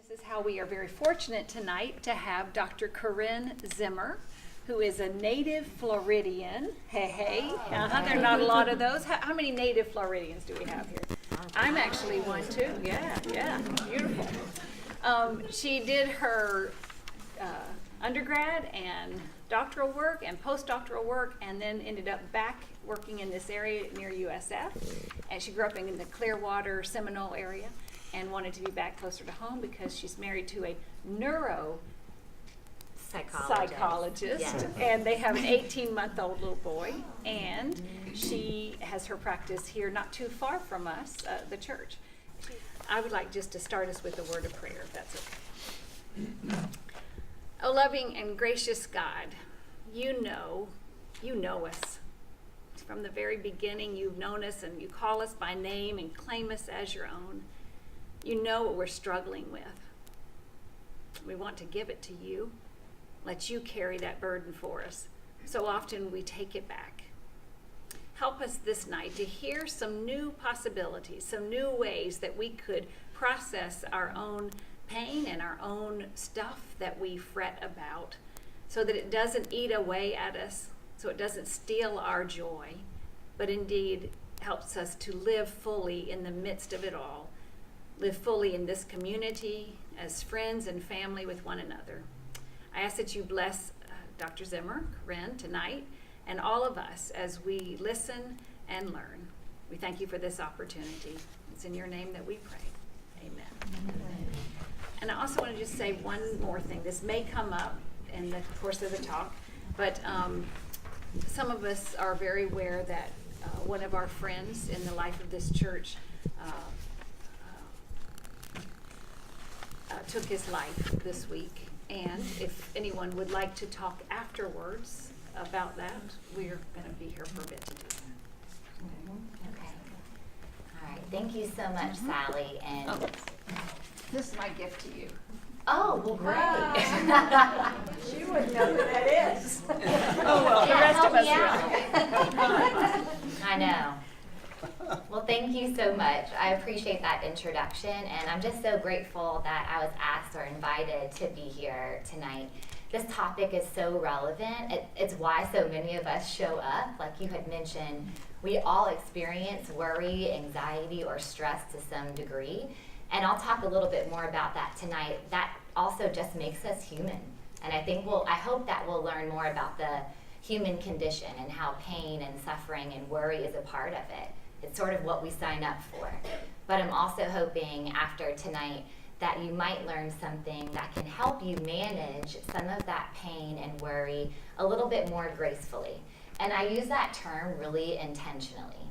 This is how we are very fortunate tonight to have Dr. Corinne Zimmer, who is a native Floridian. There are not a lot of those. How many native Floridians do we have here? I'm actually one too. Yeah, beautiful. She did her undergrad and doctoral work and postdoctoral work, and then ended up back working in this area near USF. And she grew up in the Clearwater, Seminole area, and wanted to be back closer to home because she's married to a psychologist, Yeah. and they have an 18-month-old little boy, and she has her practice here not too far from us, the church. I would like just to start us with a word of prayer, if that's okay. Oh, loving and gracious God, you know us. From the very beginning, you've known us, and you call us by name and claim us as your own. You know what we're struggling with. We want to give it to you. Let you carry that burden for us. So often we take it back. Help us this night to hear some new possibilities, some new ways that we could process our own pain and our own stuff that we fret about, so that it doesn't eat away at us, so it doesn't steal our joy, but indeed helps us to live fully in the midst of it all. Live fully in this community as friends and family with one another. I ask that you bless Dr. Zimmer, Corinne, tonight, and all of us as we listen and learn. We thank you for this opportunity. It's in your name that we pray. Amen. And I also want to just say one more thing. This may come up in the course of the talk, but some of us are very aware that one of our friends in the life of this church took his life this week. And if anyone would like to talk afterwards about that, we're going to be here for a bit to do that. Okay. All right. Thank you so much, Sally. And This is my gift to you. oh, well, great. She wouldn't know who that is. Oh well, the rest of us will. I know. Well, thank you so much. I appreciate that introduction, and I'm just so grateful that I was asked or invited to be here tonight. This topic is so relevant. It's why so many of us show up. Like you had mentioned, we all experience worry, anxiety, or stress to some degree, and I'll talk a little bit more about that tonight. That also just makes us human, and I hope that we'll learn more about the human condition and how pain and suffering and worry is a part of it. It's sort of what we sign up for. But I'm also hoping after tonight that you might learn something that can help you manage some of that pain and worry a little bit more gracefully. And I use that term really intentionally.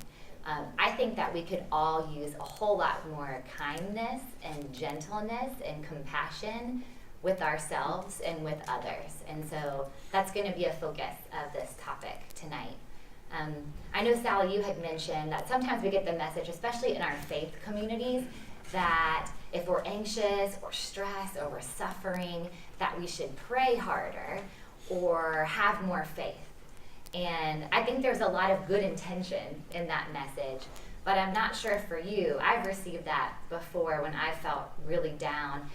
I think that we could all use a whole lot more kindness and gentleness and compassion with ourselves and with others. And so that's going to be a focus of this topic tonight. I know, Sally, you had mentioned that sometimes we get the message, especially in our faith communities, that if we're anxious or stressed or we're suffering, that we should pray harder or have more faith. And I think there's a lot of good intention in that message, but I'm not sure for you. I've received that before when I felt really down,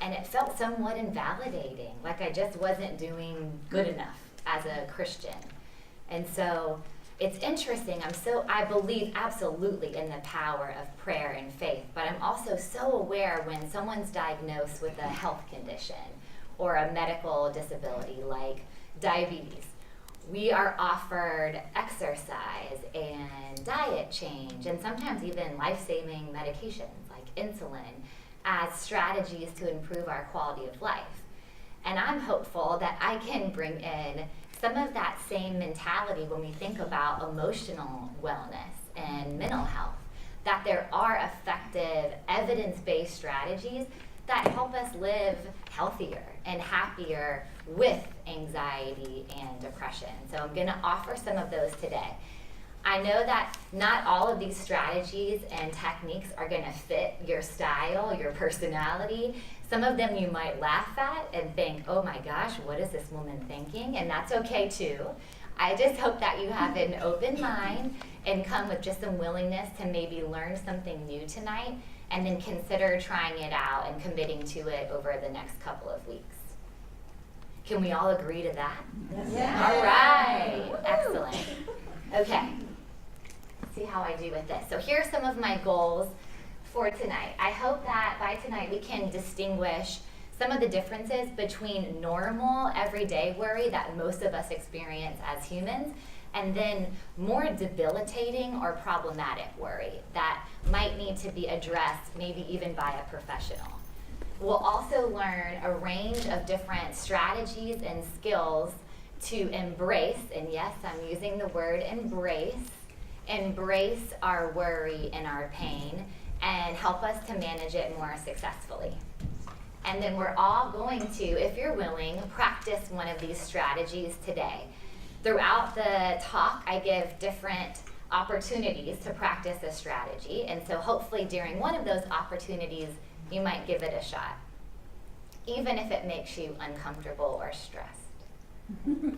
and it felt somewhat invalidating, like I just wasn't doing good enough as a Christian. And so it's interesting. I believe absolutely in the power of prayer and faith, but I'm also so aware when someone's diagnosed with a health condition or a medical disability like diabetes. We are offered exercise and diet change and sometimes even life-saving medications like insulin as strategies to improve our quality of life. And I'm hopeful that I can bring in some of that same mentality when we think about emotional wellness and mental health, that there are effective evidence-based strategies that help us live healthier and happier with anxiety and depression. So I'm going to offer some of those today. I know that not all of these strategies and techniques are going to fit your style, your personality. Some of them you might laugh at and think, oh my gosh, what is this woman thinking? And that's okay too. I just hope that you have an open mind and come with just some willingness to maybe learn something new tonight, and then consider trying it out and committing to it over the next couple of weeks. Can we all agree to that? Yes. All right, excellent. Okay, see how I do with this. So here are some of my goals for tonight. I hope that by tonight we can distinguish some of the differences between normal, everyday worry that most of us experience as humans, and then more debilitating or problematic worry that might need to be addressed, maybe even by a professional. We'll also learn a range of different strategies and skills to embrace, and yes, I'm using the word embrace our worry and our pain, and help us to manage it more successfully. And then we're all going to, if you're willing, practice one of these strategies today. Throughout the talk, I give different opportunities to practice a strategy, and so hopefully during one of those opportunities, you might give it a shot, even if it makes you uncomfortable or stressed. Okay.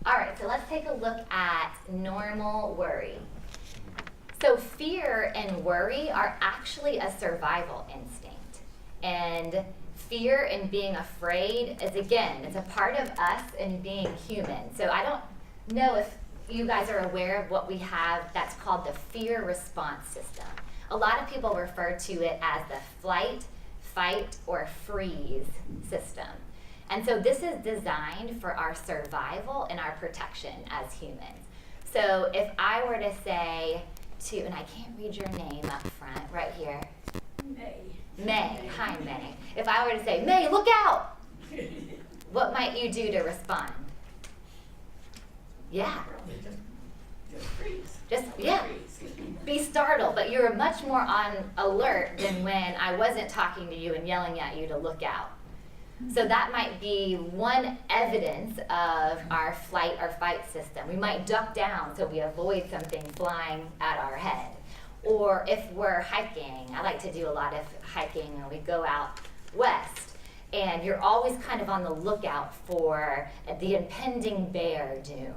All right, so let's take a look at normal worry. So fear and worry are actually a survival instinct. And fear and being afraid is, again, it's a part of us and being human. So I don't know if you guys are aware of what we have that's called the fear response system. A lot of people refer to it as the flight, fight, or freeze system. And so this is designed for our survival and our protection as humans. So if I were to say to, and I can't read your name up front, right here. May. Hi, May. If I were to say, May, look out! What might you do to respond? Yeah. Just freeze. Yeah. Be startled, but you're much more on alert than when I wasn't talking to you and yelling at you to look out. So that might be one evidence of our flight or fight system. We might duck down so we avoid something flying at our head. Or if we're hiking, I like to do a lot of hiking when we go out west, and you're always kind of on the lookout for the impending bear doom.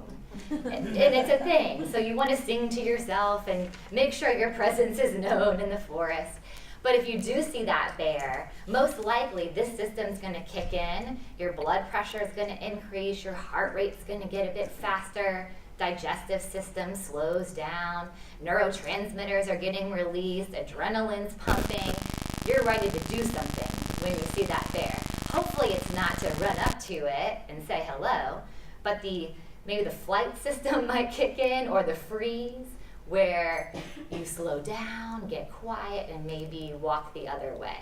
And it's a thing, so you want to sing to yourself and make sure your presence is known in the forest. But if you do see that bear, most likely this system's going to kick in, your blood pressure is going to increase, your heart rate's going to get a bit faster, digestive system slows down, neurotransmitters are getting released, adrenaline's pumping. You're ready to do something when you see that bear. Hopefully it's not to run up to it and say hello, but maybe the flight system might kick in, or the freeze, where you slow down, get quiet, and maybe walk the other way.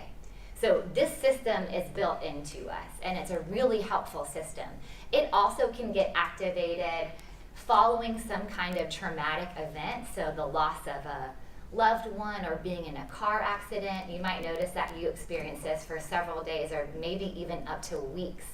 So this system is built into us, and it's a really helpful system. It also can get activated following some kind of traumatic event, so the loss of a loved one or being in a car accident. You might notice that you experience this for several days or maybe even up to weeks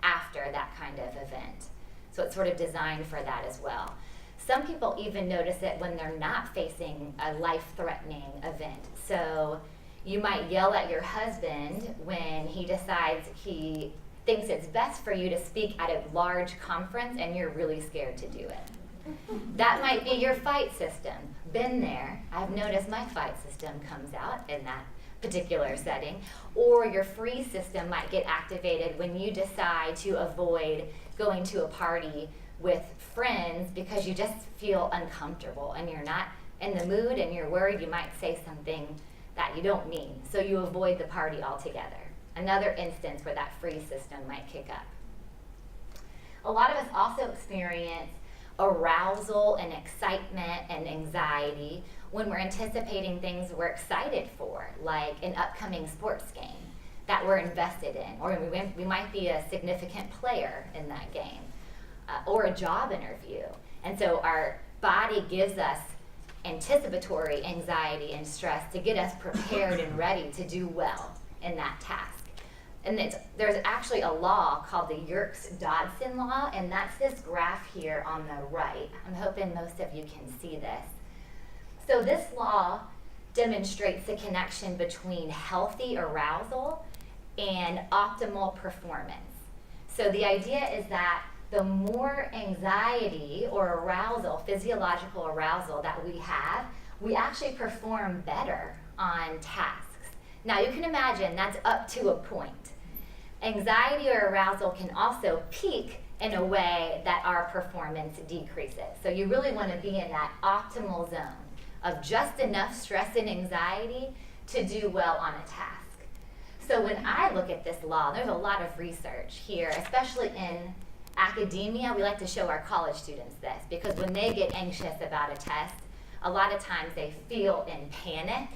after that kind of event. So it's sort of designed for that as well. Some people even notice it when they're not facing a life-threatening event. So you might yell at your husband when he decides he thinks it's best for you to speak at a large conference and you're really scared to do it. That might be your fight system. Been there. I've noticed my fight system comes out in that particular setting. Or your freeze system might get activated when you decide to avoid going to a party with friends because you just feel uncomfortable and you're not in the mood and you're worried you might say something that you don't mean. So you avoid the party altogether. Another instance where that freeze system might kick up. A lot of us also experience arousal and excitement and anxiety when we're anticipating things we're excited for, like an upcoming sports game that we're invested in, or we might be a significant player in that game, or a job interview. And so our body gives us anticipatory anxiety and stress to get us prepared and ready to do well in that task. And there's actually a law called the Yerkes-Dodson law, and that's this graph here on the right. I'm hoping most of you can see this. So this law demonstrates the connection between healthy arousal and optimal performance. So the idea is that the more anxiety or arousal, physiological arousal that we have, we actually perform better on tasks. Now you can imagine that's up to a point. Anxiety or arousal can also peak in a way that our performance decreases. So you really want to be in that optimal zone of just enough stress and anxiety to do well on a task. So when I look at this law, there's a lot of research here, especially in academia. We like to show our college students this because when they get anxious about a test, a lot of times they feel in panic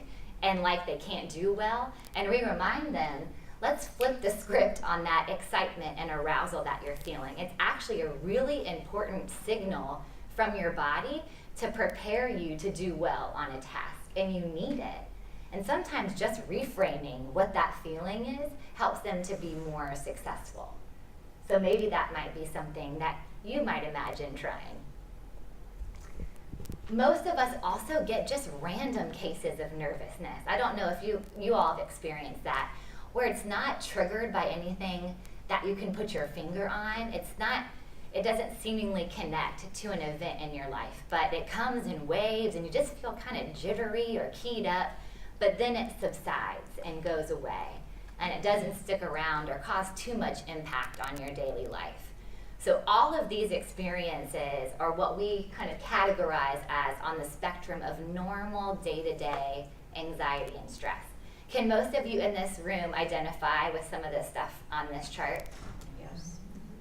and like they can't do well. And we remind them, let's flip the script on that excitement and arousal that you're feeling. It's actually a really important signal from your body to prepare you to do well on a task, and you need it. And sometimes just reframing what that feeling is helps them to be more successful. So maybe that might be something that you might imagine trying. Most of us also get just random cases of nervousness. I don't know if you all have experienced that, where it's not triggered by anything that you can put your finger on. It doesn't seemingly connect to an event in your life, but it comes in waves and you just feel kind of jittery or keyed up, but then it subsides and goes away, and it doesn't stick around or cause too much impact on your daily life. So all of these experiences are what we kind of categorize as on the spectrum of normal day-to-day anxiety and stress. Can most of you in this room identify with some of this stuff on this chart? Yes.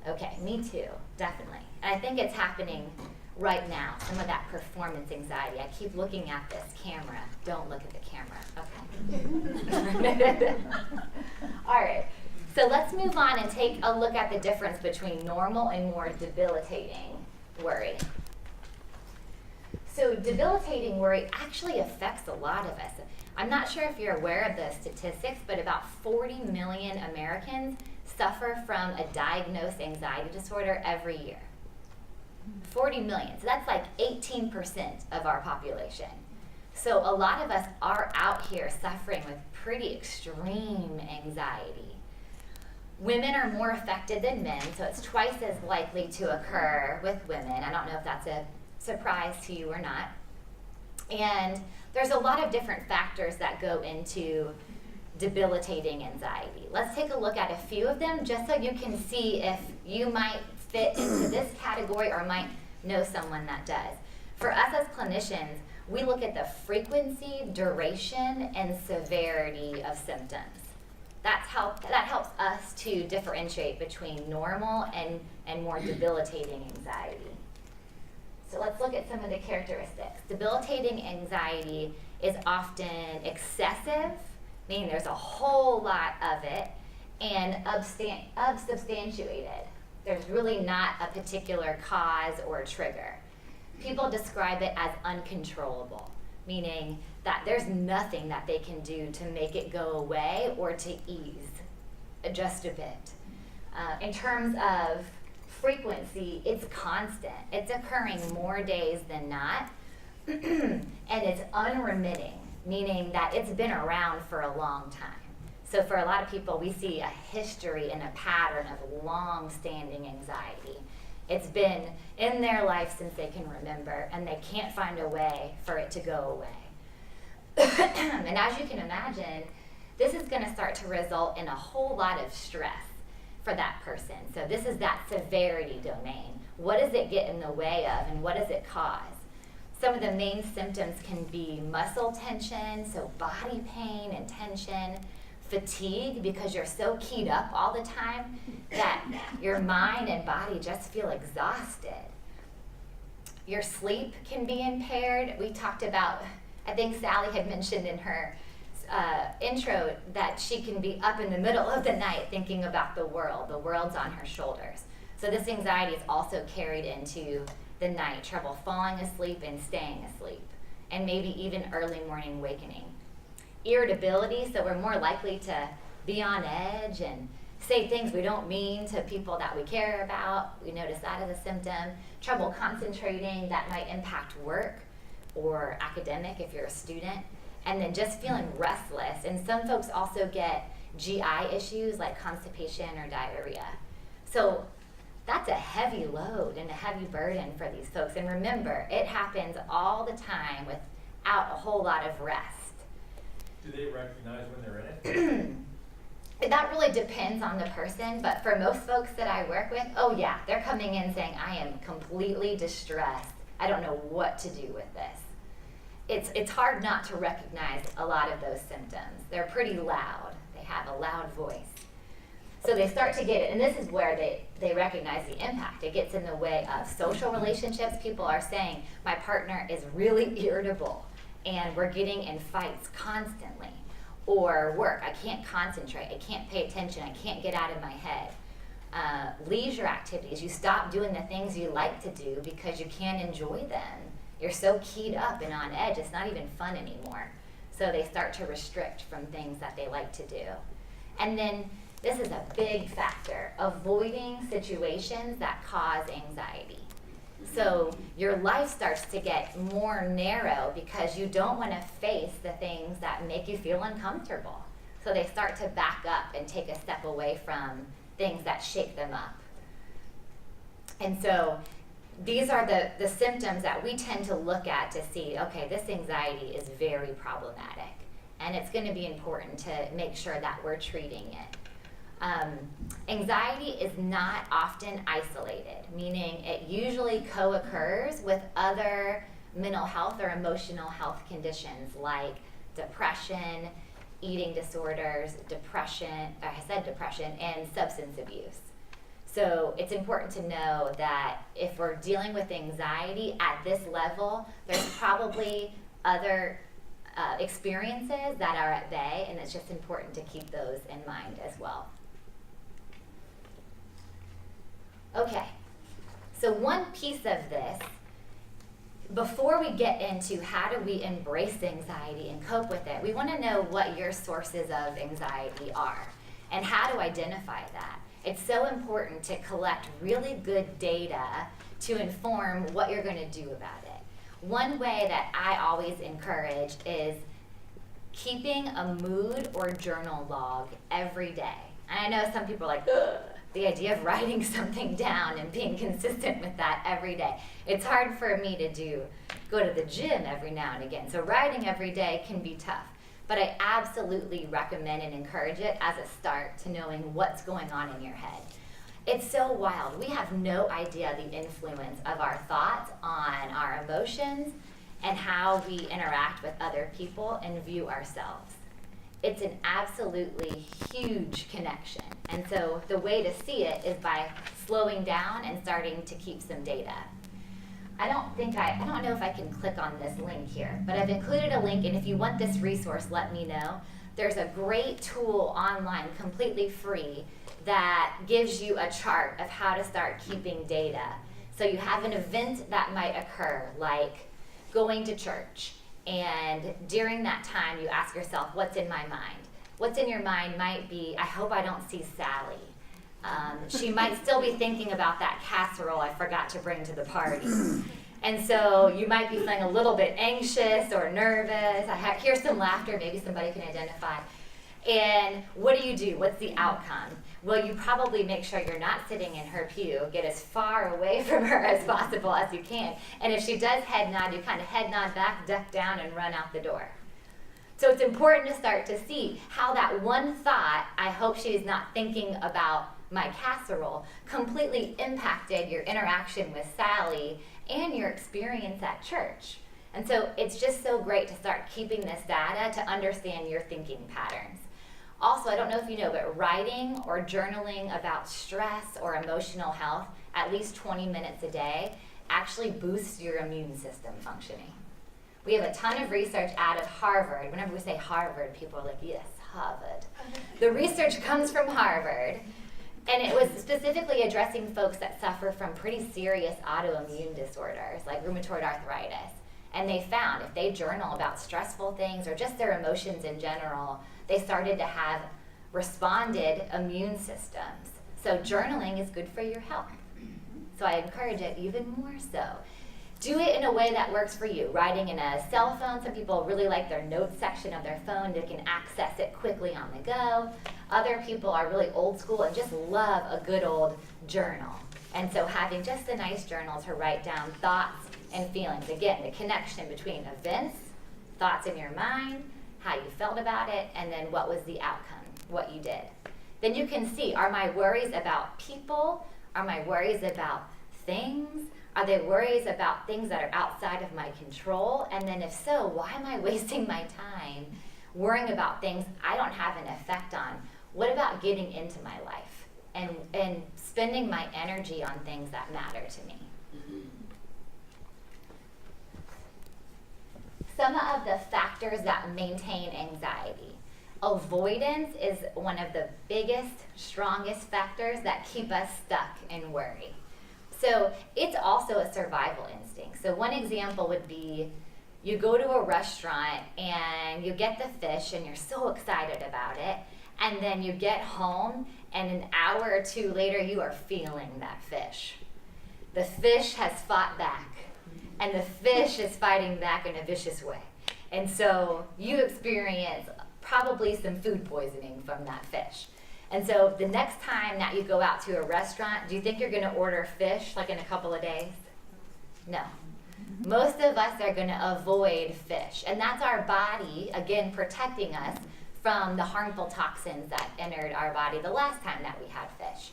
Okay, me too, definitely. And I think it's happening right now, some of that performance anxiety. I keep looking at this camera. Don't look at the camera, okay. All right, so let's move on and take a look at the difference between normal and more debilitating worry. So debilitating worry actually affects a lot of us. I'm not sure if you're aware of the statistics, but about 40 million Americans suffer from a diagnosed anxiety disorder every year. 40 million, so that's like 18% of our population. So a lot of us are out here suffering with pretty extreme anxiety. Women are more affected than men, so it's twice as likely to occur with women. I don't know if that's a surprise to you or not. And there's a lot of different factors that go into debilitating anxiety. Let's take a look at a few of them just so you can see if you might fit into this category or might know someone that does. For us as clinicians, we look at the frequency, duration, and severity of symptoms. That helps us to differentiate between normal and more debilitating anxiety. So let's look at some of the characteristics. Debilitating anxiety is often excessive, meaning there's a whole lot of it, and unsubstantiated. There's really not a particular cause or trigger. People describe it as uncontrollable, meaning that there's nothing that they can do to make it go away or to ease just a bit. In terms of frequency, it's constant. It's occurring more days than not, and it's unremitting, meaning that it's been around for a long time. So for a lot of people, we see a history and a pattern of long-standing anxiety. It's been in their life since they can remember, and they can't find a way for it to go away. And as you can imagine, this is going to start to result in a whole lot of stress for that person. So this is that severity domain. What does it get in the way of, and what does it cause? Some of the main symptoms can be muscle tension, so body pain and tension, fatigue because you're so keyed up all the time that your mind and body just feel exhausted. Your sleep can be impaired. We talked about, I think Sally had mentioned in her intro that she can be up in the middle of the night thinking about the world. The world's on her shoulders. So this anxiety is also carried into the night, trouble falling asleep and staying asleep, and maybe even early morning awakening. Irritability, so we're more likely to be on edge and say things we don't mean to people that we care about. We notice that as a symptom. Trouble concentrating, that might impact work or academic if you're a student. And then just feeling restless. And some folks also get GI issues like constipation or diarrhea. So that's a heavy load and a heavy burden for these folks. And remember, it happens all the time without a whole lot of rest. Do they recognize when they're in it? That really depends on the person, but for most folks that I work with, oh yeah, they're coming in saying, I am completely distressed. I don't know what to do with this. It's hard not to recognize a lot of those symptoms. They're pretty loud. They have a loud voice. So they start to get it, and this is where they recognize the impact. It gets in the way of social relationships. People are saying, my partner is really irritable, and we're getting in fights constantly. Or work, I can't concentrate, I can't pay attention, I can't get out of my head. Leisure activities, you stop doing the things you like to do because you can't enjoy them. You're so keyed up and on edge, it's not even fun anymore. So they start to restrict from things that they like to do. And then this is a big factor, avoiding situations that cause anxiety. So your life starts to get more narrow because you don't want to face the things that make you feel uncomfortable. So they start to back up and take a step away from things that shake them up. And so these are the symptoms that we tend to look at to see, okay, this anxiety is very problematic. And it's going to be important to make sure that we're treating it. Anxiety is not often isolated, meaning it usually co-occurs with other mental health or emotional health conditions like depression, eating disorders, depression, and substance abuse. So it's important to know that if we're dealing with anxiety at this level, there's probably other experiences that are at bay, and it's just important to keep those in mind as well. Okay, so one piece of this, before we get into how do we embrace anxiety and cope with it, we want to know what your sources of anxiety are and how to identify that. It's so important to collect really good data to inform what you're going to do about it. One way that I always encourage is keeping a mood or journal log every day. And I know some people are like, ugh, the idea of writing something down and being consistent with that every day. It's hard for me to go to the gym every now and again. So writing every day can be tough. But I absolutely recommend and encourage it as a start to knowing what's going on in your head. It's so wild. We have no idea the influence of our thoughts on our emotions and how we interact with other people and view ourselves. It's an absolutely huge connection. And so the way to see it is by slowing down and starting to keep some data. I don't know if I can click on this link here, but I've included a link, and if you want this resource, let me know. There's a great tool online, completely free, that gives you a chart of how to start keeping data. So you have an event that might occur, like going to church, and during that time you ask yourself, what's in my mind? What's in your mind might be, I hope I don't see Sally. She might still be thinking about that casserole I forgot to bring to the party. And so you might be feeling a little bit anxious or nervous. I hear some laughter, maybe somebody can identify. And what do? What's the outcome? Well, you probably make sure you're not sitting in her pew. Get as far away from her as possible as you can. And if she does head nod, you kind of head nod back, duck down, and run out the door. So it's important to start to see how that one thought, I hope she's not thinking about my casserole, completely impacted your interaction with Sally and your experience at church. And so it's just so great to start keeping this data to understand your thinking patterns. Also, I don't know if you know, but writing or journaling about stress or emotional health at least 20 minutes a day actually boosts your immune system functioning. We have a ton of research out of Harvard. Whenever we say Harvard, people are like, yes, Harvard. The research comes from Harvard, and it was specifically addressing folks that suffer from pretty serious autoimmune disorders like rheumatoid arthritis. And they found if they journal about stressful things or just their emotions in general, they started to have responded immune systems. So journaling is good for your health. So I encourage it even more so. Do it in a way that works for you. Writing in a cell phone. Some people really like their notes section of their phone. They can access it quickly on the go. Other people are really old school and just love a good old journal. And so having just a nice journal to write down thoughts and feelings. Again, the connection between events, thoughts in your mind, how you felt about it, and then what was the outcome, what you did. Then you can see, are my worries about people? Are my worries about things? Are they worries about things that are outside of my control? And then if so, why am I wasting my time worrying about things I don't have an effect on? What about getting into my life and spending my energy on things that matter to me? Some of the factors that maintain anxiety. Avoidance is one of the biggest, strongest factors that keep us stuck in worry. So it's also a survival instinct. So one example would be you go to a restaurant and you get the fish and you're so excited about it, and then you get home and an hour or two later you are feeling that fish. The fish has fought back and the fish is fighting back in a vicious way. And so you experience probably some food poisoning from that fish. And so the next time that you go out to a restaurant, do you think you're going to order fish like in a couple of days? No. Most of us are going to avoid fish. And that's our body, again, protecting us from the harmful toxins that entered our body the last time that we had fish.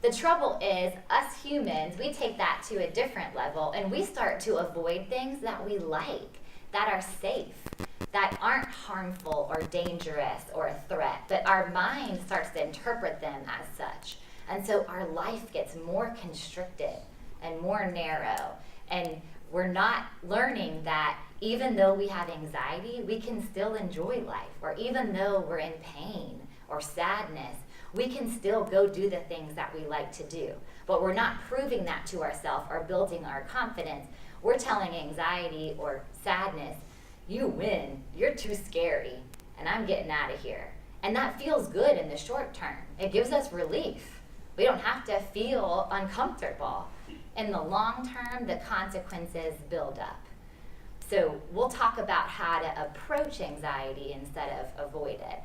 The trouble is, us humans, we take that to a different level and we start to avoid things that we like, that are safe, that aren't harmful or dangerous or a threat, but our mind starts to interpret them as such. And so our life gets more constricted and more narrow. And we're not learning that even though we have anxiety, we can still enjoy life. Or even though we're in pain or sadness, we can still go do the things that we like to do. But we're not proving that to ourselves or building our confidence. We're telling anxiety or sadness, you win, you're too scary, and I'm getting out of here. And that feels good in the short term. It gives us relief. We don't have to feel uncomfortable. In the long term, the consequences build up. So we'll talk about how to approach anxiety instead of avoid it.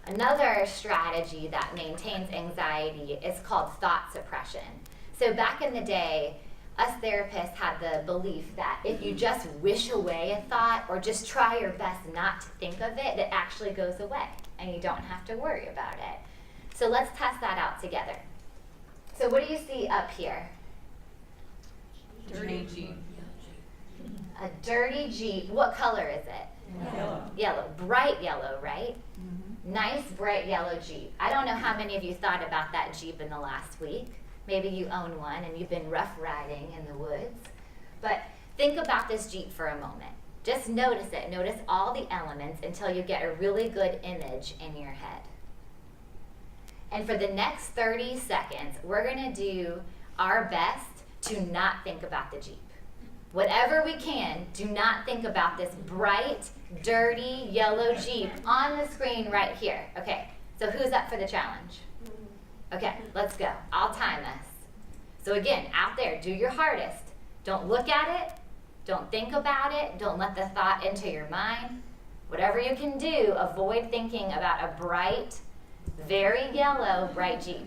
Another strategy that maintains anxiety is called thought suppression. So back in the day, us therapists had the belief that if you just wish away a thought or just try your best not to think of it, it actually goes away and you don't have to worry about it. So let's test that out together. So what do you see up here? Dirty Jeep. A dirty Jeep. What color is it? Yellow. Yellow. Bright yellow, right? Nice bright yellow Jeep. I don't know how many of you thought about that Jeep in the last week. Maybe you own one and you've been rough riding in the woods. But think about this Jeep for a moment. Just notice it. Notice all the elements until you get a really good image in your head. And for the next 30 seconds, we're going to do our best to not think about the Jeep. Whatever we can, do not think about this bright, dirty, yellow Jeep on the screen right here. Okay, so who's up for the challenge? Okay, let's go. I'll time us. So again, out there, do your hardest. Don't look at it. Don't think about it. Don't let the thought enter your mind. Whatever you can do, avoid thinking about a bright, very yellow, bright Jeep.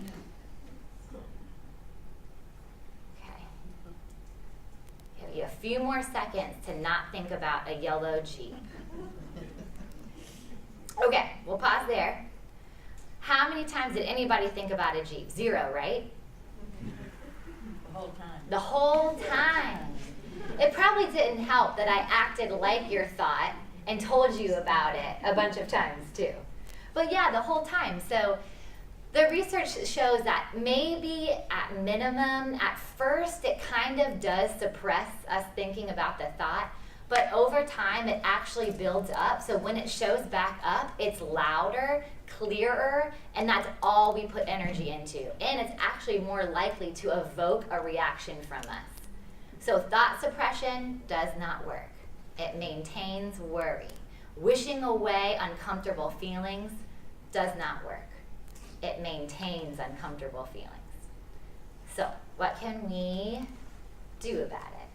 Okay. Give you a few more seconds to not think about a yellow Jeep. Okay, we'll pause there. How many times did anybody think about a Jeep? 0, right? The whole time. The whole time. It probably didn't help that I acted like your thought and told you about it a bunch of times too. But yeah, the whole time. So the research shows that maybe at minimum, at first, it kind of does suppress us thinking about the thought. But over time, it actually builds up. So when it shows back up, it's louder, clearer, and that's all we put energy into. And it's actually more likely to evoke a reaction from us. So thought suppression does not work. It maintains worry. Wishing away uncomfortable feelings does not work. It maintains uncomfortable feelings. So, what can we do about it?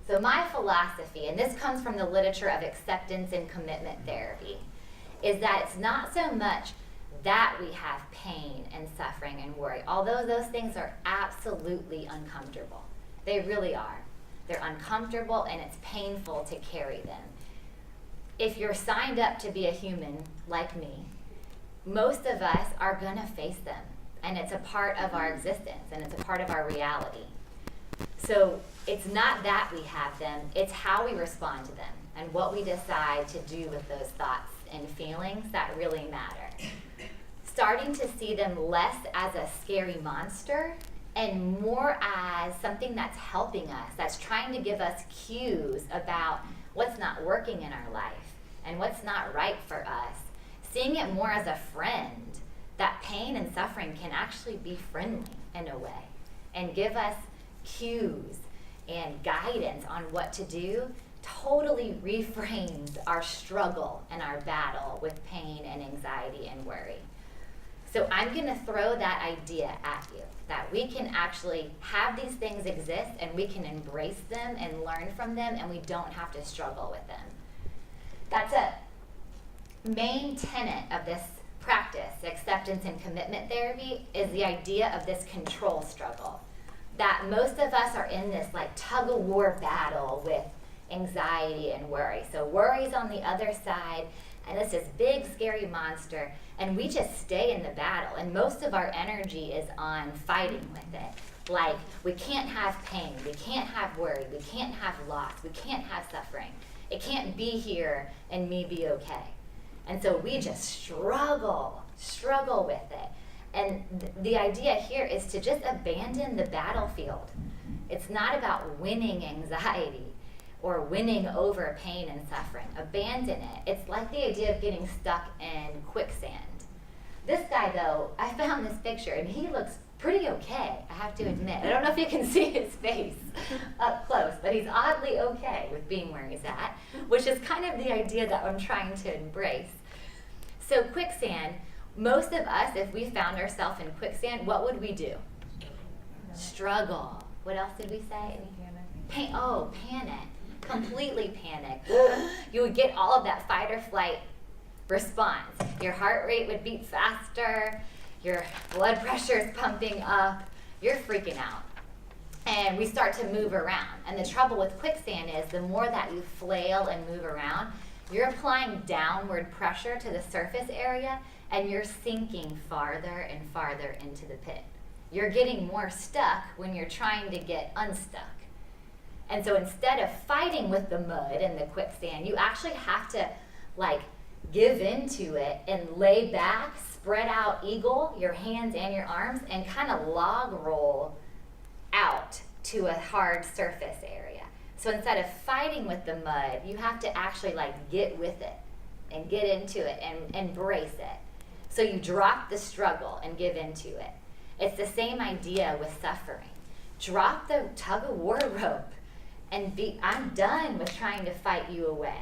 So my philosophy, and this comes from the literature of acceptance and commitment therapy, is that it's not so much that we have pain and suffering and worry, although those things are absolutely uncomfortable. They really are. They're uncomfortable and it's painful to carry them. If you're signed up to be a human like me, most of us are gonna face them, and it's a part of our existence and it's a part of our reality. So it's not that we have them, it's how we respond to them and what we decide to do with those thoughts and feelings that really matter. Starting to see them less as a scary monster and more as something that's helping us, that's trying to give us cues about what's not working in our life and what's not right for us. Seeing it more as a friend, that pain and suffering can actually be friendly in a way and give us cues and guidance on what to do, totally reframes our struggle and our battle with pain and anxiety and worry. So I'm going to throw that idea at you, that we can actually have these things exist and we can embrace them and learn from them, and we don't have to struggle with them. That's a main tenet of this practice, acceptance and commitment therapy, is the idea of this control struggle. That most of us are in this like tug-of-war battle with anxiety and worry. So worry's on the other side, and it's this big scary monster, and we just stay in the battle, and most of our energy is on fighting with it. Like, we can't have pain, we can't have worry, we can't have loss, we can't have suffering. It can't be here and me be okay. And so we just struggle with it. And the idea here is to just abandon the battlefield. It's not about winning anxiety or winning over pain and suffering. Abandon it. It's like the idea of getting stuck in quicksand. This guy, though, I found this picture, and he looks pretty okay, I have to admit. I don't know if you can see his face up close, but he's oddly okay with being where he's at, which is kind of the idea that I'm trying to embrace. So quicksand, most of us, if we found ourselves in quicksand, what would we do? Struggle. What else did we say? Panic. Completely panic. You would get all of that fight or flight response. Your heart rate would beat faster, your blood pressure is pumping up, you're freaking out. And we start to move around. And the trouble with quicksand is the more that you flail and move around, you're applying downward pressure to the surface area, and you're sinking farther and farther into the pit. You're getting more stuck when you're trying to get unstuck. And so instead of fighting with the mud and the quicksand, you actually have to give into it and lay back, spread out eagle, your hands and your arms, and kind of log roll out to a hard surface area. So instead of fighting with the mud, you have to actually get with it and get into it and embrace it. So you drop the struggle and give into it. It's the same idea with suffering. Drop the tug-of-war rope and I'm done with trying to fight you away.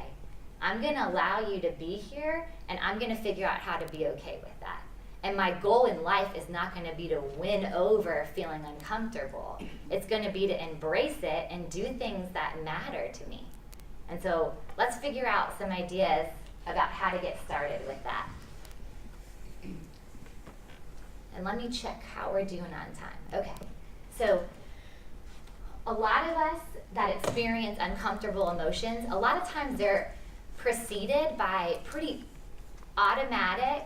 I'm going to allow you to be here, and I'm going to figure out how to be okay with that. And my goal in life is not going to be to win over feeling uncomfortable. It's going to be to embrace it and do things that matter to me. And so let's figure out some ideas about how to get started with that. And let me check how we're doing on time. Okay, so a lot of us that experience uncomfortable emotions, a lot of times they're preceded by pretty automatic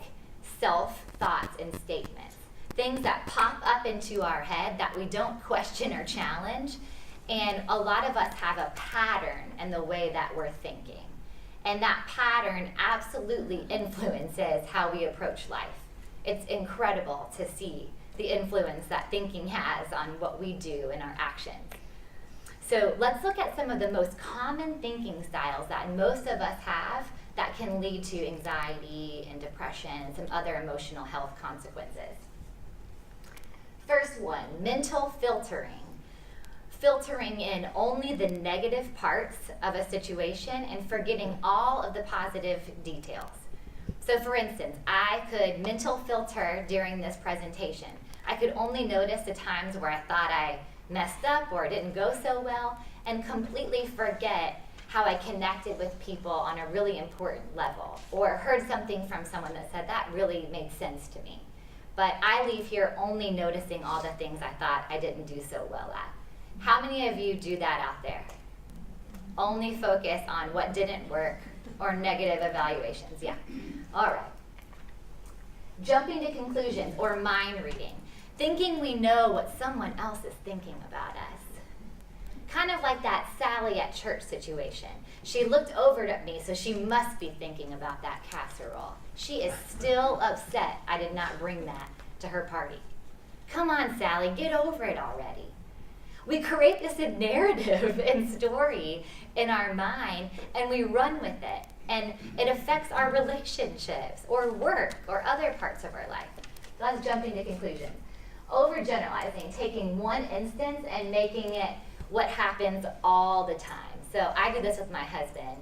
self-thoughts and statements. Things that pop up into our head that we don't question or challenge. And a lot of us have a pattern in the way that we're thinking. And that pattern absolutely influences how we approach life. It's incredible to see the influence that thinking has on what we do and our actions. So let's look at some of the most common thinking styles that most of us have that can lead to anxiety and depression and some other emotional health consequences. First one, mental filtering. Filtering in only the negative parts of a situation and forgetting all of the positive details. So for instance, I could mental filter during this presentation. I could only notice the times where I thought I messed up or it didn't go so well, and completely forget how I connected with people on a really important level, or heard something from someone that said that really made sense to me. But I leave here only noticing all the things I thought I didn't do so well at. How many of you do that out there? Only focus on what didn't work or negative evaluations. Yeah. All right. Jumping to conclusions or mind reading. Thinking we know what someone else is thinking about us. Kind of like that Sally at church situation. She looked over at me, so she must be thinking about that casserole. She is still upset I did not bring that to her party. Come on, Sally, get over it already. We create this narrative and story in our mind, and we run with it. And it affects our relationships or work or other parts of our life. Let's jump into conclusions. Overgeneralizing, taking one instance and making it what happens all the time. So I do this with my husband.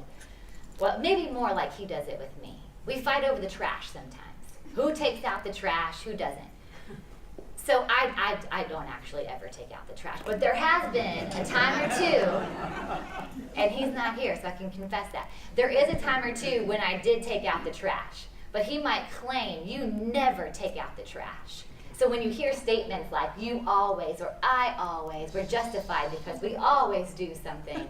Well, maybe more like he does it with me. We fight over the trash sometimes. Who takes out the trash, who doesn't? So I don't actually ever take out the trash, but there has been a time or two, and he's not here, so I can confess that. There is a time or two when I did take out the trash, but he might claim, you never take out the trash. So when you hear statements like, you always, or I always, we're justified because we always do something.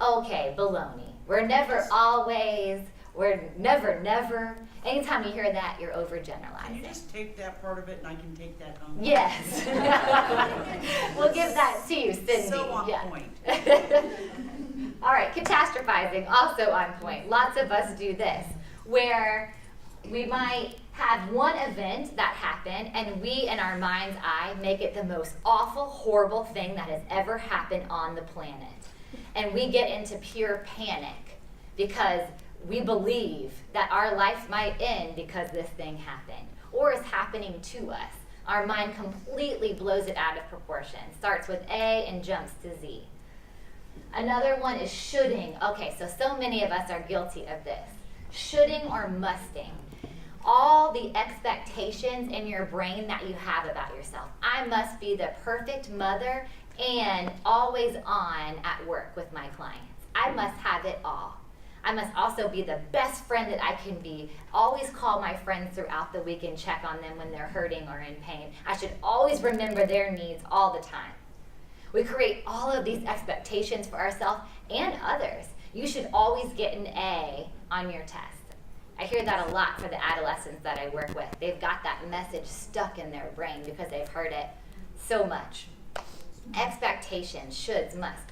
Okay, baloney. We're never always, we're never. Anytime you hear that, you're overgeneralizing. Can you just take that part of it and I can take that home? Yes. We'll give that to you, Cindy. So on Yeah. point. All right, catastrophizing, also on point. Lots of us do this, where we might have one event that happened and we, in our mind's eye, make it the most awful, horrible thing that has ever happened on the planet. And we get into pure panic because we believe that our life might end because this thing happened or is happening to us. Our mind completely blows it out of proportion. Starts with A and jumps to Z. Another one is shoulding. Okay, so many of us are guilty of this. Shoulding or musting. All the expectations in your brain that you have about yourself. I must be the perfect mother and always on at work with my clients. I must have it all. I must also be the best friend that I can be. Always call my friends throughout the week and check on them when they're hurting or in pain. I should always remember their needs all the time. We create all of these expectations for ourselves and others. You should always get an A on your test. I hear that a lot for the adolescents that I work with. They've got that message stuck in their brain because they've heard it so much. Expectations, shoulds, must.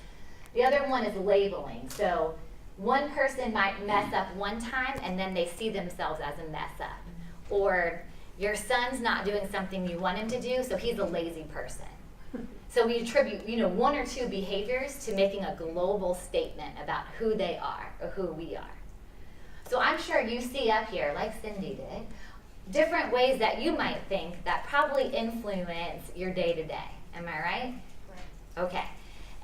The other one is labeling. So one person might mess up one time and then they see themselves as a mess up. Or your son's not doing something you want him to do, so he's a lazy person. So we attribute, one or two behaviors to making a global statement about who they are or who we are. So I'm sure you see up here, like Cindy did, different ways that you might think that probably influence your day-to-day. Am I right? Right. Okay.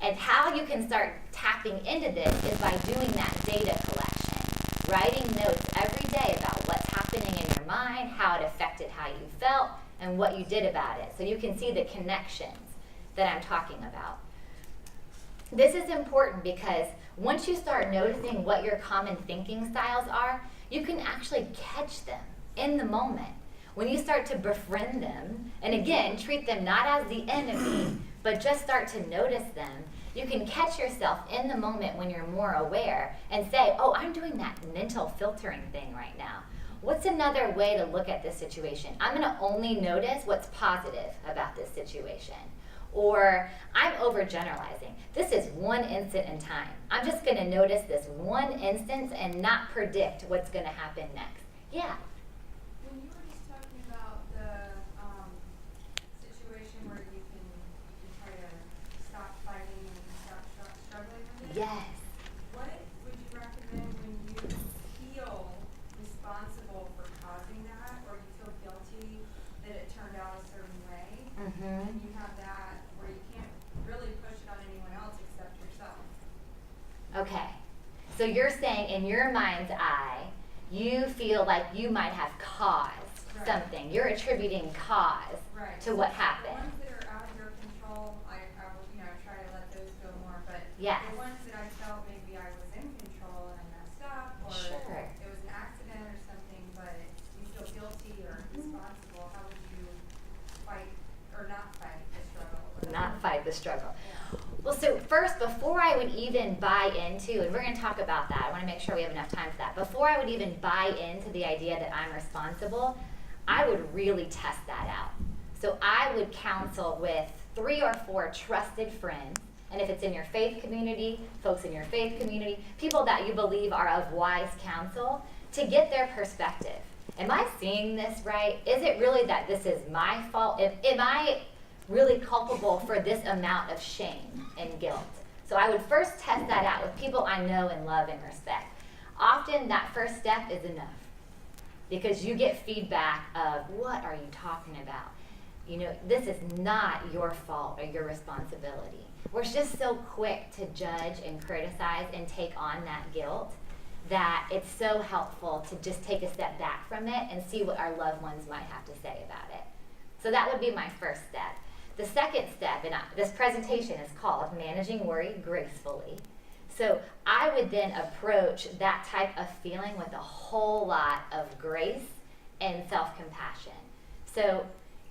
And how you can start tapping into this is by doing that data collection. Writing notes every day about what's happening in your mind, how it affected how you felt, and what you did about it. So you can see the connections that I'm talking about. This is important because once you start noticing what your common thinking styles are, you can actually catch them in the moment. When you start to befriend them, and again, treat them not as the enemy, but just start to notice them, you can catch yourself in the moment when you're more aware and say, oh, I'm doing that mental filtering thing right now. What's another way to look at this situation? I'm going to only notice what's positive about this situation. Or I'm overgeneralizing. This is one instant in time. I'm just going to notice this one instance and not predict what's going to happen next. Yeah. When you were just talking about the situation where you can try to stop fighting and stop struggling with it. Yes. What would you recommend when you feel responsible for causing that, or you feel guilty that it turned out a certain way, Mm-hmm. and you have that where you can't really push it on anyone else except yourself? Okay. So you're saying in your mind's eye, you feel like you might have caused Right. something. You're attributing cause Right. to what The happened. ones that are out of your control, I will, try to let those go more, but Yes. the ones that I felt maybe I was in control and I messed up, or Sure. it was an accident or something, but you feel guilty or responsible, how would you fight or not fight the struggle? Not fight the struggle. Yeah. Well, so first, before I would even buy into, and we're going to talk about that, I want to make sure we have enough time for that. Before I would even buy into the idea that I'm responsible, I would really test that out. So I would counsel with 3 or 4 trusted friends, and if it's in your faith community, folks in your faith community, people that you believe are of wise counsel, to get their perspective. Am I seeing this right? Is it really that this is my fault? Am I really culpable for this amount of shame and guilt? So I would first test that out with people I know and love and respect. Often that first step is enough because you get feedback of, what are you talking about? This is not your fault or your responsibility. We're just so quick to judge and criticize and take on that guilt that it's so helpful to just take a step back from it and see what our loved ones might have to say about it. So that would be my first step. The second step, and this presentation is called Managing Worry Gracefully. So I would then approach that type of feeling with a whole lot of grace and self-compassion. So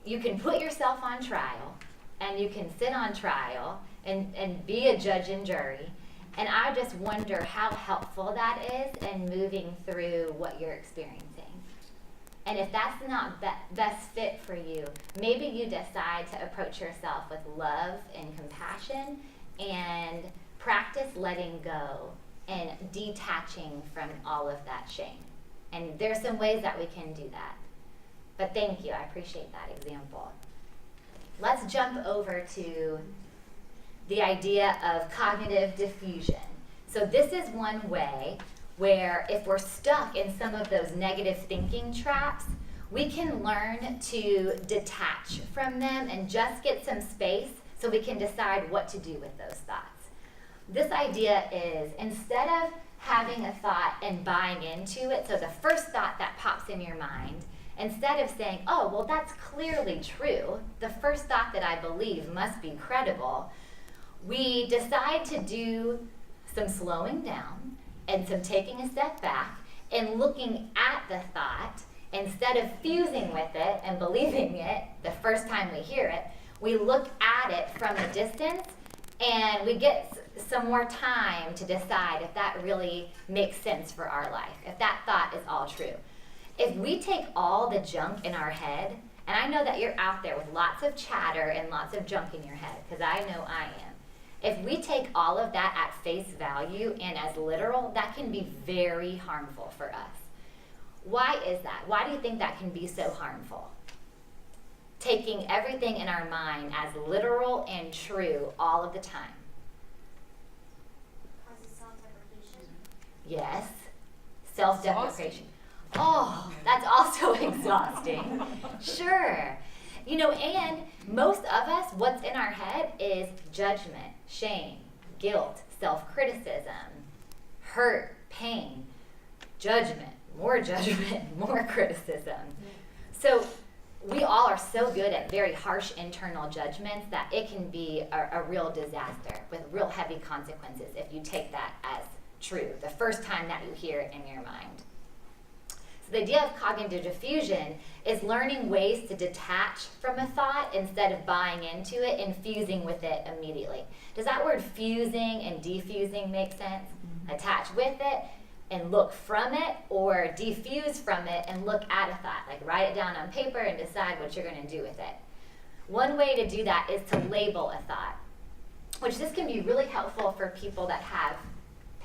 you can put yourself on trial, and you can sit on trial and be a judge and jury. And I just wonder how helpful that is in moving through what you're experiencing. And if that's not best fit for you, maybe you decide to approach yourself with love and compassion and practice letting go and detaching from all of that shame. And there's some ways that we can do that. But thank you, I appreciate that example. Let's jump over to the idea of cognitive diffusion. So this is one way where if we're stuck in some of those negative thinking traps, we can learn to detach from them and just get some space so we can decide what to do with those thoughts. This idea is, instead of having a thought and buying into it, so the first thought that pops in your mind, instead of saying, oh, well, that's clearly true, the first thought that I believe must be credible, we decide to do some slowing down and some taking a step back and looking at the thought. Instead of fusing with it and believing it the first time we hear it, we look at it from a distance and we get some more time to decide if that really makes sense for our life, if that thought is all true. If we take all the junk in our head, and I know that you're out there with lots of chatter and lots of junk in your head, because I know I am. If we take all of that at face value and as literal, that can be very harmful for us. Why is that? Why do you think that can be so harmful? Taking everything in our mind as literal and true all of the time. Causes self-deprecation. Yes. Self-deprecation. Oh, that's also exhausting. Sure. And most of us, what's in our head is judgment, shame, guilt, self-criticism, hurt, pain, judgment, more criticism. So we all are so good at very harsh internal judgments that it can be a real disaster with real heavy consequences if you take that as true the first time that you hear it in your mind. So the idea of cognitive diffusion is learning ways to detach from a thought instead of buying into it and fusing with it immediately. Does that word fusing and defusing make sense? Mm-hmm. Attach with it and look from it, or defuse from it and look at a thought, like write it down on paper and decide what you're going to do with it. One way to do that is to label a thought, which this can be really helpful for people that have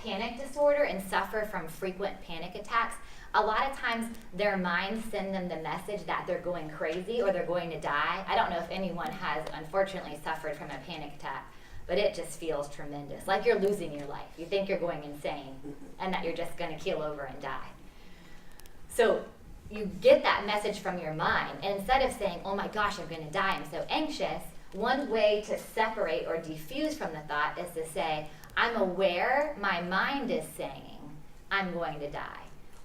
panic disorder and suffer from frequent panic attacks. A lot of times their minds send them the message that they're going crazy or they're going to die. I don't know if anyone has unfortunately suffered from a panic attack, but it just feels tremendous. Like you're losing your life. You think you're going insane and that you're just going to keel over and die. So you get that message from your mind, and instead of saying, oh my gosh, I'm going to die, I'm so anxious, one way to separate or defuse from the thought is to say, I'm aware my mind is saying I'm going to die.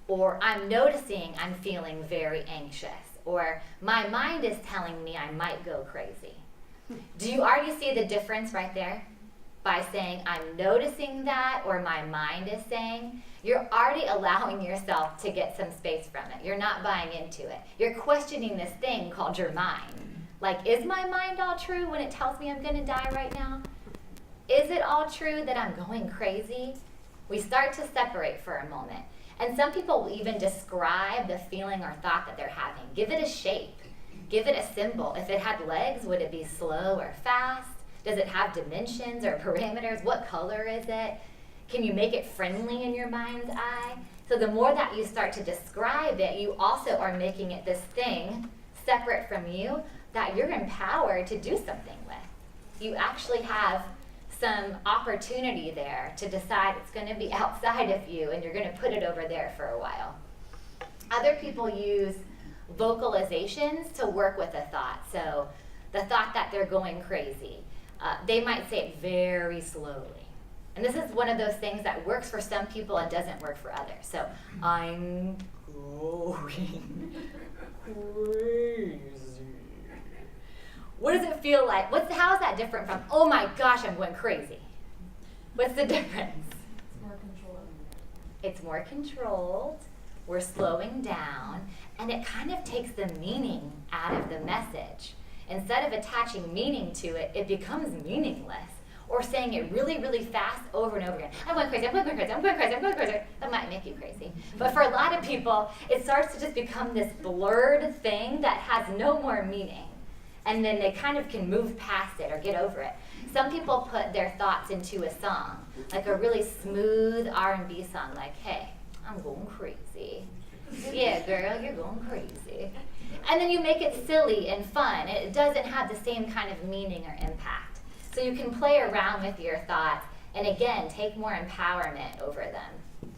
Or I'm noticing I'm feeling very anxious or my mind is telling me I might go crazy. Do you already see the difference right there? By saying, I'm noticing that, or my mind is saying, you're already allowing yourself to get some space from it. You're not buying into it. You're questioning this thing called your mind. Like, is my mind all true when it tells me I'm going to die right now? Is it all true that I'm going crazy? We start to separate for a moment. And some people will even describe the feeling or thought that they're having. Give it a shape. Give it a symbol. If it had legs, would it be slow or fast? Does it have dimensions or parameters? What color is it? Can you make it friendly in your mind's eye? So the more that you start to describe it, you also are making it this thing separate from you that you're empowered to do something with. You actually have some opportunity there to decide it's going to be outside of you and you're going to put it over there for a while. Other people use vocalizations to work with a thought. So the thought that they're going crazy, they might say it very slowly. And this is one of those things that works for some people and doesn't work for others. So I'm going crazy. What does it feel like? How is that different from, oh my gosh, I'm going crazy? What's the difference? It's more controlled. It's more controlled. We're slowing down. And it kind of takes the meaning out of the message. Instead of attaching meaning to it, it becomes meaningless. Or saying it really, really fast over and over again. I'm going crazy, I'm going crazy, I'm going crazy, I'm going crazy. That might make you crazy. But for a lot of people, it starts to just become this blurred thing that has no more meaning. And then they kind of can move past it or get over it. Some people put their thoughts into a song, like a really smooth R&B song, like, hey, I'm going crazy. Yeah, girl, you're going crazy. And then you make it silly and fun. It doesn't have the same kind of meaning or impact. So you can play around with your thoughts and, again, take more empowerment over them.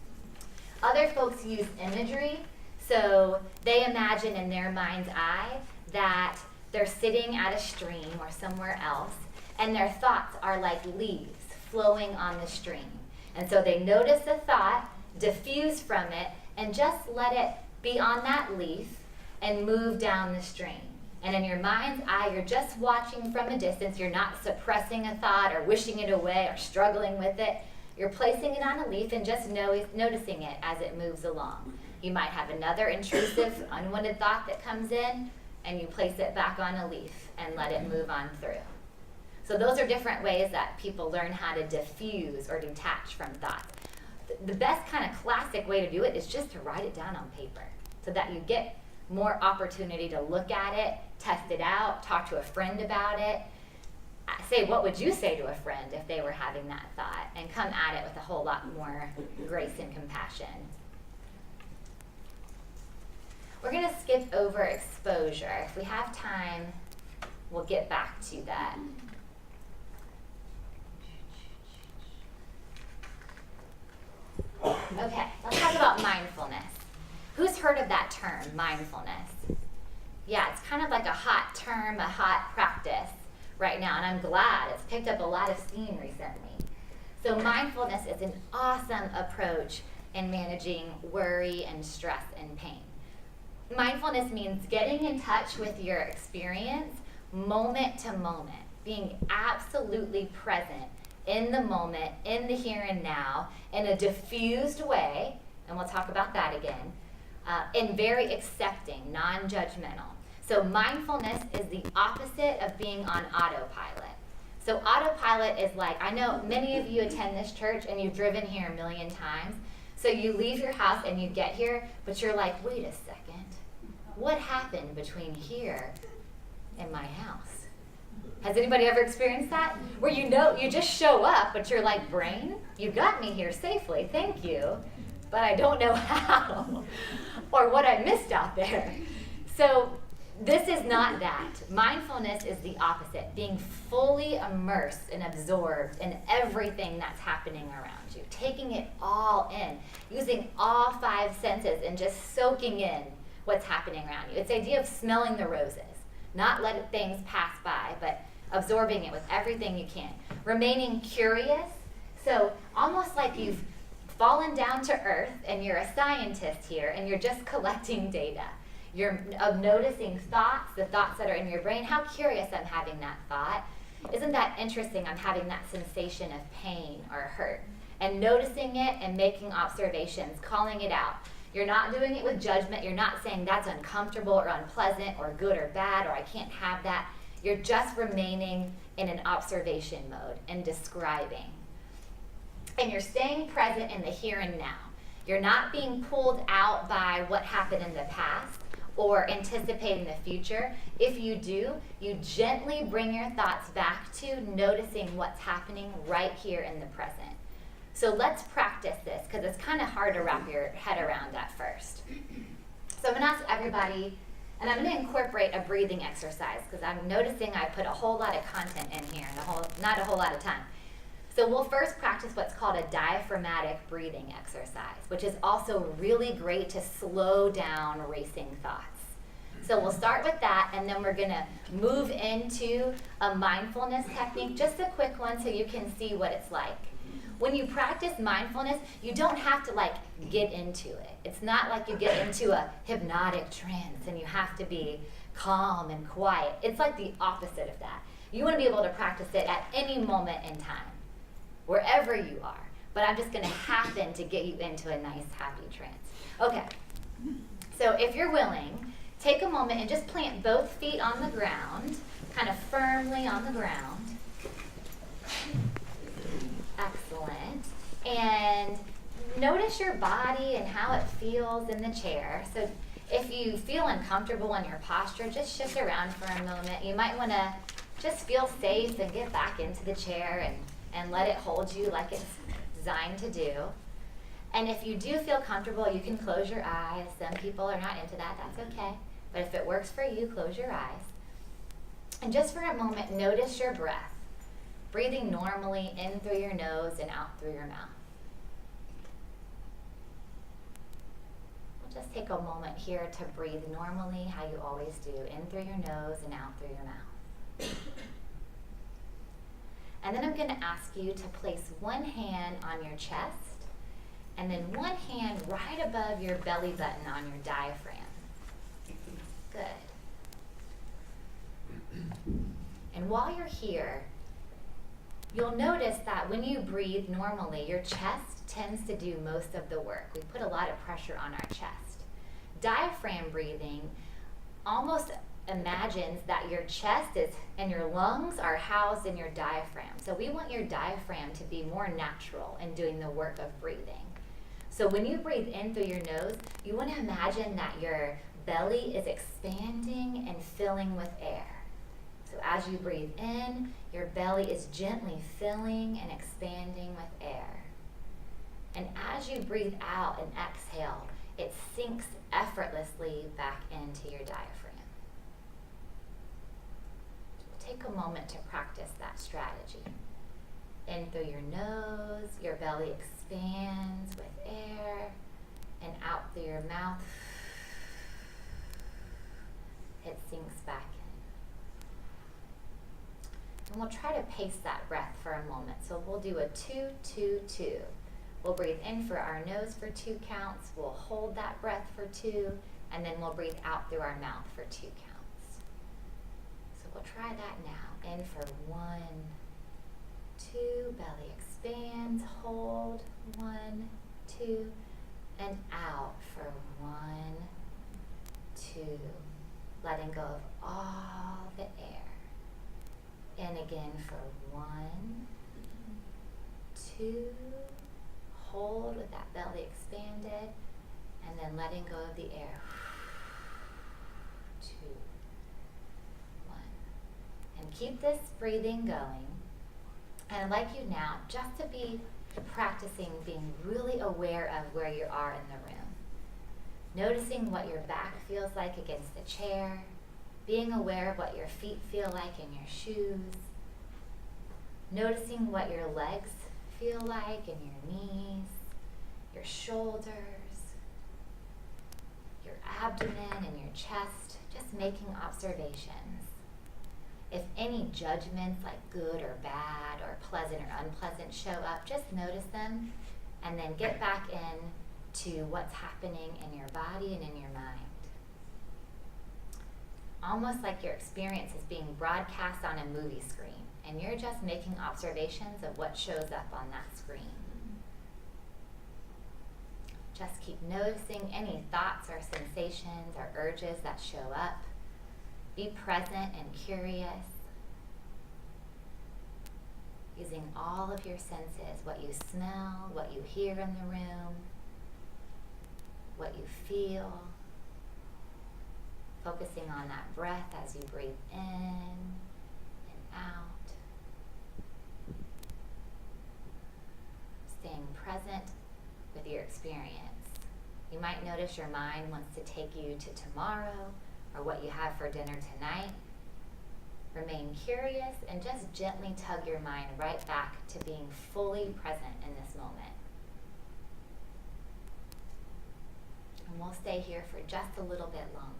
Other folks use imagery. So they imagine in their mind's eye that they're sitting at a stream or somewhere else, and their thoughts are like leaves flowing on the stream. And so they notice a thought, diffuse from it, and just let it be on that leaf and move down the stream. And in your mind's eye, you're just watching from a distance. You're not suppressing a thought or wishing it away or struggling with it. You're placing it on a leaf and just noticing it as it moves along. You might have another intrusive, unwanted thought that comes in, and you place it back on a leaf and let it move on through. So those are different ways that people learn how to diffuse or detach from thoughts. The best kind of classic way to do it is just to write it down on paper so that you get more opportunity to look at it, test it out, talk to a friend about it. Say, what would you say to a friend if they were having that thought? And come at it with a whole lot more grace and compassion. We're going to skip over exposure. If we have time, we'll get back to that. Okay, let's talk about mindfulness. Who's heard of that term, mindfulness? Yeah, it's kind of like a hot term, a hot practice right now, and I'm glad it's picked up a lot of steam recently. So mindfulness is an awesome approach in managing worry and stress and pain. Mindfulness means getting in touch with your experience moment to moment, being absolutely present in the moment, in the here and now, in a diffused way, and we'll talk about that again, and very accepting, non-judgmental. So mindfulness is the opposite of being on autopilot. So autopilot is like, I know many of you attend this church and you've driven here a million times. So you leave your house and you get here, but you're like, wait a second, what happened between here and my house? Has anybody ever experienced that? Where you just show up, but you're like, brain, you got me here safely, thank you, but I don't know how, or what I missed out there. So this is not that. Mindfulness is the opposite, being fully immersed and absorbed in everything that's happening around you, taking it all in, using all five senses and just soaking in what's happening around you. It's the idea of smelling the roses, not letting things pass by, but absorbing it with everything you can. Remaining curious, so almost like you've fallen down to earth and you're a scientist here and you're just collecting data. You're noticing thoughts, the thoughts that are in your brain. How curious I'm having that thought. Isn't that interesting? I'm having that sensation of pain or hurt. And noticing it and making observations, calling it out. You're not doing it with judgment. You're not saying that's uncomfortable or unpleasant or good or bad or I can't have that. You're just remaining in an observation mode and describing. And you're staying present in the here and now. You're not being pulled out by what happened in the past or anticipating the future. If you do, you gently bring your thoughts back to noticing what's happening right here in the present. So let's practice this because it's kind of hard to wrap your head around at first. So I'm going to ask everybody, and I'm going to incorporate a breathing exercise because I'm noticing I put a whole lot of content in here and not a whole lot of time. So we'll first practice what's called a diaphragmatic breathing exercise, which is also really great to slow down racing thoughts. So we'll start with that, and then we're going to move into a mindfulness technique, just a quick one so you can see what it's like. When you practice mindfulness, you don't have to get into it. It's not like you get into a hypnotic trance and you have to be calm and quiet. It's like the opposite of that. You want to be able to practice it at any moment in time, wherever you are. But I'm just going to happen to get you into a nice, happy trance. Okay, so if you're willing, take a moment and just plant both feet on the ground, kind of firmly on the ground. Excellent. And notice your body and how it feels in the chair. So if you feel uncomfortable in your posture, just shift around for a moment. You might want to just feel safe and get back into the chair and let it hold you like it's designed to do. And if you do feel comfortable, you can close your eyes. Some people are not into that. That's okay. But if it works for you, close your eyes. And just for a moment, notice your breath. Breathing normally in through your nose and out through your mouth. We'll just take a moment here to breathe normally, how you always do, in through your nose and out through your mouth. And then I'm going to ask you to place one hand on your chest and then one hand right above your belly button on your diaphragm. Good. And while you're here, you'll notice that when you breathe normally, your chest tends to do most of the work. We put a lot of pressure on our chest. Diaphragm breathing almost imagines that your chest and your lungs are housed in your diaphragm. So we want your diaphragm to be more natural in doing the work of breathing. So when you breathe in through your nose, you want to imagine that your belly is expanding and filling with air. So as you breathe in, your belly is gently filling and expanding with air. And as you breathe out and exhale, it sinks effortlessly back into your diaphragm. Take a moment to practice that strategy. In through your nose, your belly expands with air, and out through your mouth, it sinks back in. And we'll try to pace that breath for a moment. So we'll do a 2-2-2. We'll breathe in for our nose for 2 counts. We'll hold that breath for 2, and then we'll breathe out through our mouth for 2 counts. So we'll try that now. In for 1, 2, belly expands, hold, 1, 2, and out for 1, 2, letting go of all the air. In again for 1, 2, hold with that belly expanded, and then letting go of the air. 2, 1. And keep this breathing going. And I'd like you now just to be practicing being really aware of where you are in the room. Noticing what your back feels like against the chair. Being aware of what your feet feel like in your shoes. Noticing what your legs feel like in your knees, your shoulders, your abdomen and your chest. Just making observations. If any judgments like good or bad or pleasant or unpleasant show up, just notice them and then get back in to what's happening in your body and in your mind. almost like your experience is being broadcast on a movie screen, and you're just making observations of what shows up on that screen. Just keep noticing any thoughts or sensations or urges that show up. Be present and curious, using all of your senses, what you smell, what you hear in the room, what you feel. Focusing on that breath as you breathe in and out. Staying present with your experience. You might notice your mind wants to take you to tomorrow or what you have for dinner tonight. Remain curious and just gently tug your mind right back to being fully present in this moment. And we'll stay here for just a little bit longer.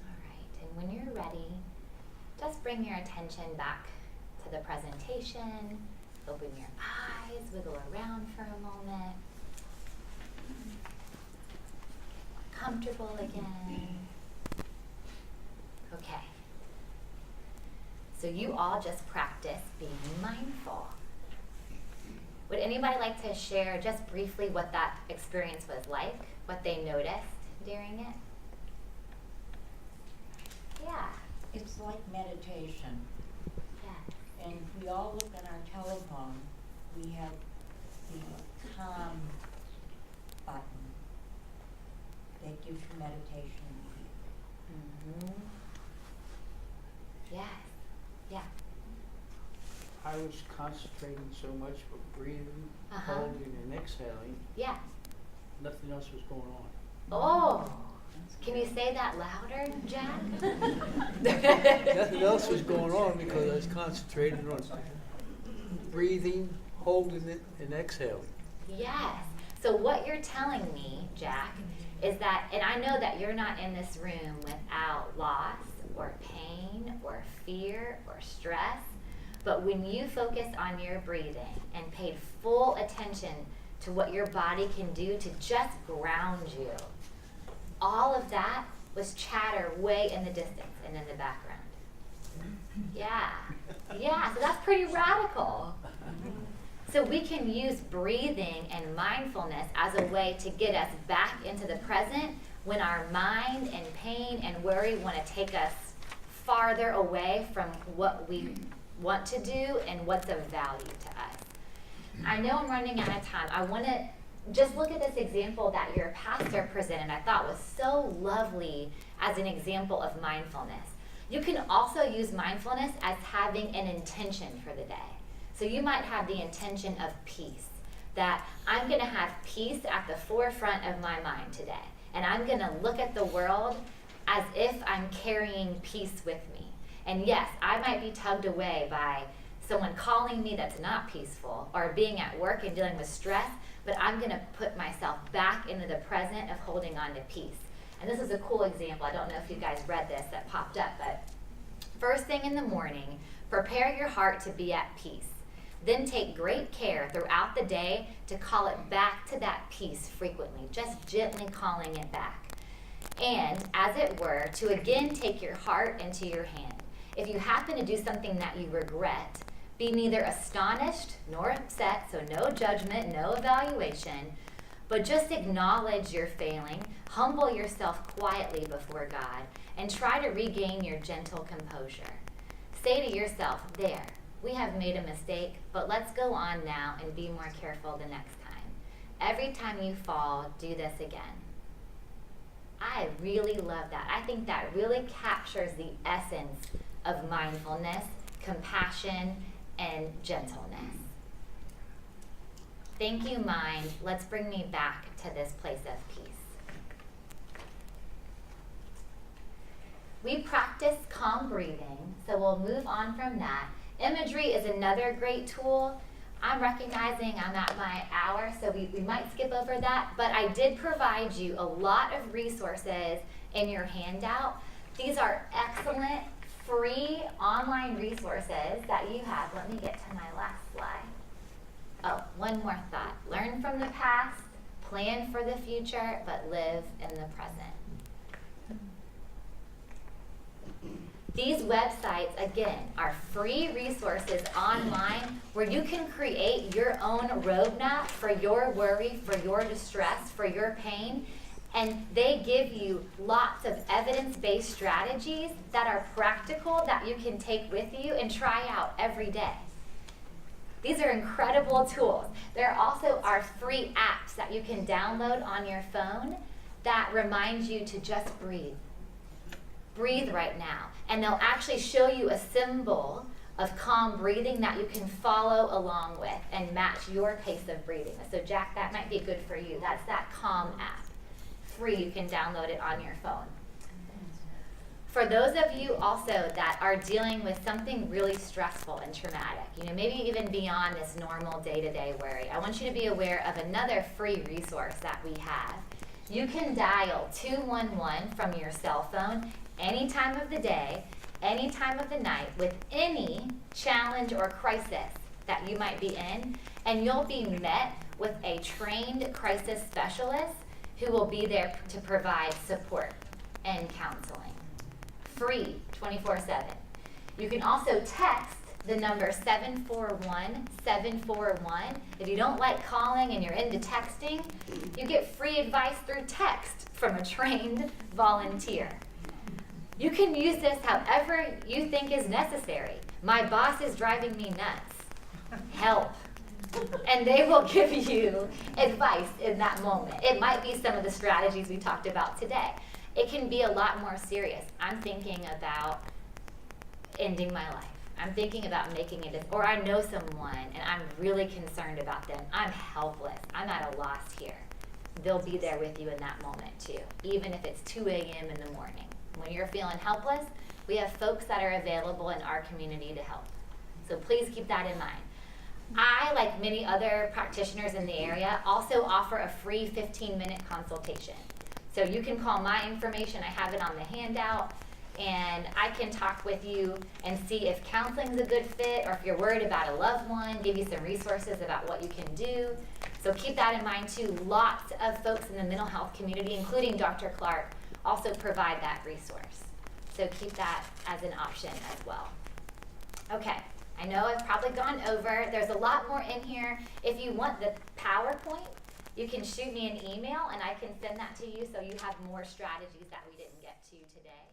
All right, and when you're ready, just bring your attention back to the presentation. Open your eyes, wiggle around for a moment. Get more comfortable again. Okay. So you all just practiced being mindful. Would anybody like to share just briefly what that experience was like, what they noticed during it? Yeah. It's like meditation. Yeah. And we all look at our telephone, we have the calm button that gives you meditation. Mm-hmm. Yes. Yeah. I was concentrating so much with breathing, Uh-huh. holding and exhaling, Yeah. nothing else was going on. Oh. Can you say that louder, Jack? Nothing else was going on because I was concentrating on breathing, holding it, and exhaling. Yes. So what you're telling me, Jack, is that, and I know that you're not in this room without loss or pain or fear or stress, but when you focused on your breathing and paid full attention to what your body can do to just ground you, all of that was chatter way in the distance and in the background. Yeah. Yeah, so that's pretty radical. So we can use breathing and mindfulness as a way to get us back into the present when our mind and pain and worry want to take us farther away from what we want to do and what's of value to us. I know I'm running out of time. I want to just look at this example that your pastor presented. I thought was so lovely as an example of mindfulness. You can also use mindfulness as having an intention for the day. So you might have the intention of peace, that I'm going to have peace at the forefront of my mind today. And I'm going to look at the world as if I'm carrying peace with me. And yes, I might be tugged away by someone calling me that's not peaceful, or being at work and dealing with stress, but I'm going to put myself back into the present of holding on to peace. And this is a cool example. I don't know if you guys read this that popped up, but first thing in the morning, prepare your heart to be at peace. Then take great care throughout the day to call it back to that peace frequently, just gently calling it back. And, as it were, to again take your heart into your hand. If you happen to do something that you regret, be neither astonished nor upset, so no judgment, no evaluation, but just acknowledge your failing, humble yourself quietly before God, and try to regain your gentle composure. Say to yourself, there, we have made a mistake, but let's go on now and be more careful the next time. Every time you fall, do this again. I really love that. I think that really captures the essence of mindfulness, compassion, and gentleness. Thank you, mind. Let's bring me back to this place of peace. We practice calm breathing, so we'll move on from that. Imagery is another great tool. I'm recognizing I'm at my hour, so we might skip over that, but I did provide you a lot of resources in your handout. These are excellent, free online resources that you have. Let me get to my last slide. Oh, one more thought. Learn from the past, plan for the future, but live in the present. These websites, again, are free resources online where you can create your own roadmap for your worry, for your distress, for your pain. And they give you lots of evidence-based strategies that are practical that you can take with you and try out every day. These are incredible tools. There also are free apps that you can download on your phone that remind you to just breathe. Breathe right now. And they'll actually show you a symbol of calm breathing that you can follow along with and match your pace of breathing. So Jack, that might be good for you. That's that Calm app. Free, you can download it on your phone. For those of you also that are dealing with something really stressful and traumatic, maybe even beyond this normal day-to-day worry, I want you to be aware of another free resource that we have. You can dial 211 from your cell phone any time of the day, any time of the night, with any challenge or crisis that you might be in, and you'll be met with a trained crisis specialist who will be there to provide support and counseling. Free, 24/7. You can also text the number 741-741. If you don't like calling and you're into texting, you get free advice through text from a trained volunteer. You can use this however you think is necessary. My boss is driving me nuts. Help. And they will give you advice in that moment. It might be some of the strategies we talked about today. It can be a lot more serious. I'm thinking about ending my life. I'm thinking about making it, or I know someone and I'm really concerned about them. I'm helpless. I'm at a loss here. They'll be there with you in that moment too, even if it's 2 a.m. in the morning. When you're feeling helpless, we have folks that are available in our community to help. So please keep that in mind. I, like many other practitioners in the area, also offer a free 15-minute consultation. So you can call my information, I have it on the handout, and I can talk with you and see if counseling's a good fit, or if you're worried about a loved one, give you some resources about what you can do. So keep that in mind too. Lots of folks in the mental health community, including Dr. Clark, also provide that resource. So keep that as an option as well. Okay, I know I've probably gone over. There's a lot more in here. If you want the PowerPoint, you can shoot me an email and I can send that to you so you have more strategies that we didn't get to today.